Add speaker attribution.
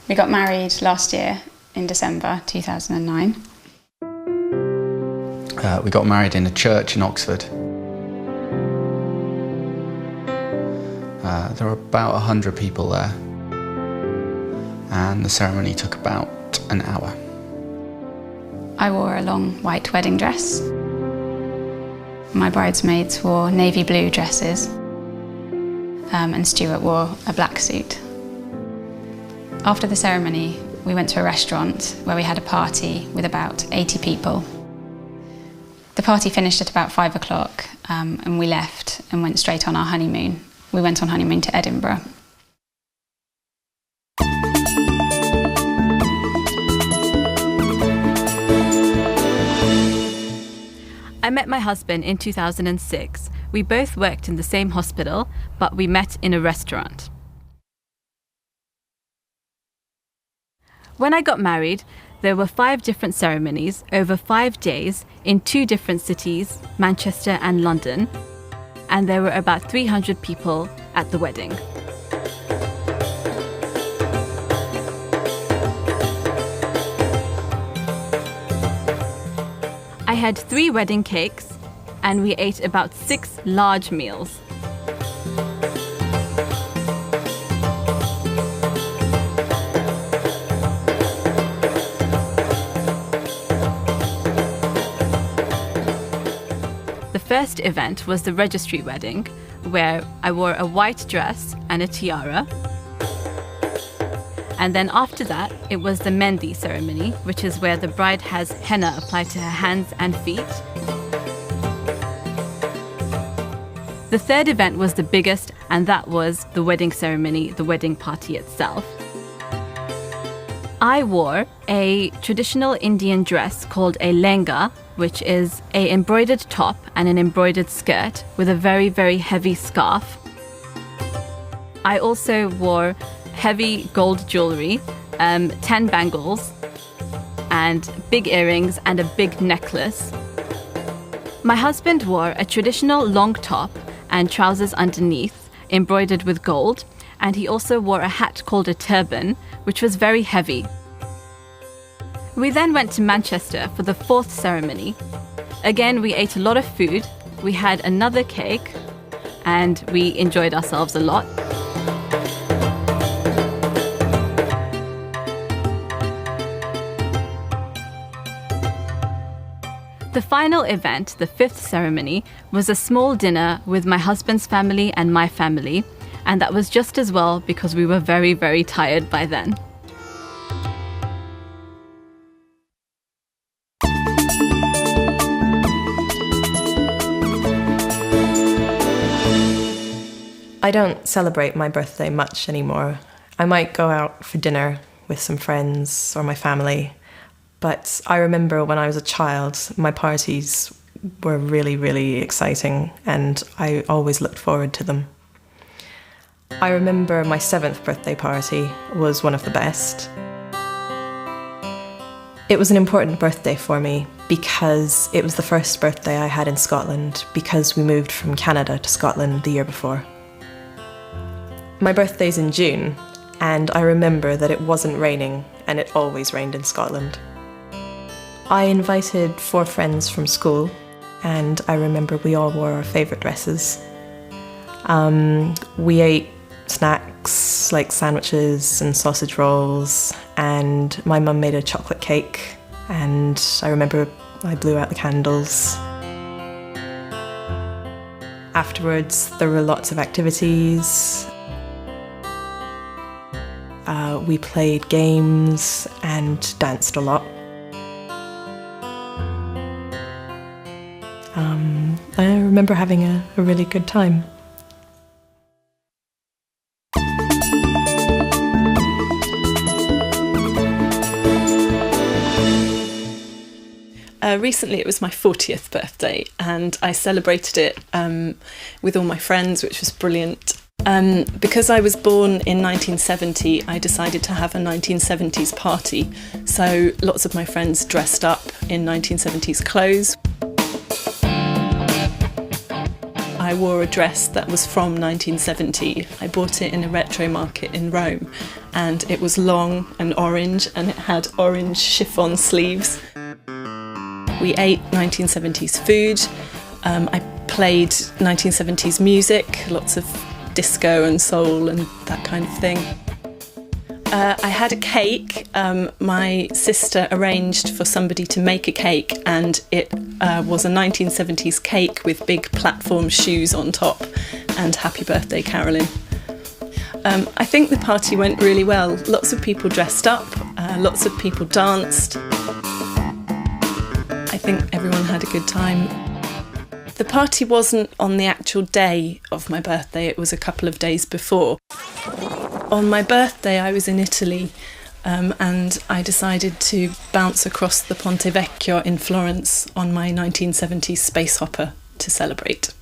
Speaker 1: We got married last year in December 2009.
Speaker 2: We got married in a church in Oxford. There were about 100 people there, and the ceremony took about an hour.
Speaker 1: I wore a long white wedding dress. My bridesmaids wore navy blue dresses, and Stuart wore a black suit. After the ceremony, we went to a restaurant where we had a party with about 80 people. The party finished at about 5 o'clock, and we left and went straight on our honeymoon. We went on honeymoon to Edinburgh.
Speaker 3: I met my husband in 2006. We both worked in the same hospital, but we met in a restaurant. When I got married, there were 5 different ceremonies over 5 days in 2 different cities, Manchester and London, and there were about 300 people at the wedding. I had 3 wedding cakes, and we ate about 6 large meals. The first event was the registry wedding, where I wore a white dress and a tiara. And then after that, it was the Mehndi ceremony, which is where the bride has henna applied to her hands and feet. The third event was the biggest, and that was the wedding ceremony, the wedding party itself. I wore a traditional Indian dress called a lehenga, which is an embroidered top and an embroidered skirt with a very, very heavy scarf. I also wore heavy gold jewellery, 10 bangles, and big earrings and a big necklace. My husband wore a traditional long top and trousers underneath, embroidered with gold, and he also wore a hat called a turban, which was very heavy. We then went to Manchester for the 4th ceremony. Again, we ate a lot of food, we had another cake, and we enjoyed ourselves a lot. The final event, the 5th ceremony, was a small dinner with my husband's family and my family, and that was just as well because we were very, very tired by then.
Speaker 4: I don't celebrate my birthday much anymore. I might go out for dinner with some friends or my family, but I remember when I was a child, my parties were really, really exciting, and I always looked forward to them. I remember my 7th birthday party was one of the best. It was an important birthday for me because it was the first birthday I had in Scotland, because we moved from Canada to Scotland the year before. My birthday's in June, and I remember that it wasn't raining, and it always rained in Scotland. I invited 4 friends from school, and I remember we all wore our favourite dresses. We ate snacks like sandwiches and sausage rolls, and my mum made a chocolate cake, and I remember I blew out the candles. Afterwards, there were lots of activities. We played games and danced a lot. I remember having a really good time.
Speaker 5: Recently it was my 40th birthday, and I celebrated it with all my friends, which was brilliant. Because I was born in 1970, I decided to have a 1970s party. So lots of my friends dressed up in 1970s clothes. I wore a dress that was from 1970. I bought it in a retro market in Rome, and it was long and orange, and it had orange chiffon sleeves. We ate 1970s food. I played 1970s music, lots of disco and soul and that kind of thing. I had a cake. My sister arranged for somebody to make a cake, and it was a 1970s cake with big platform shoes on top and Happy Birthday Carolyn. I think the party went really well. Lots of people dressed up, lots of people danced. I think everyone had a good time. The party wasn't on the actual day of my birthday, it was a couple of days before. On my birthday I was in Italy, and I decided to bounce across the Ponte Vecchio in Florence on my 1970s space hopper to celebrate.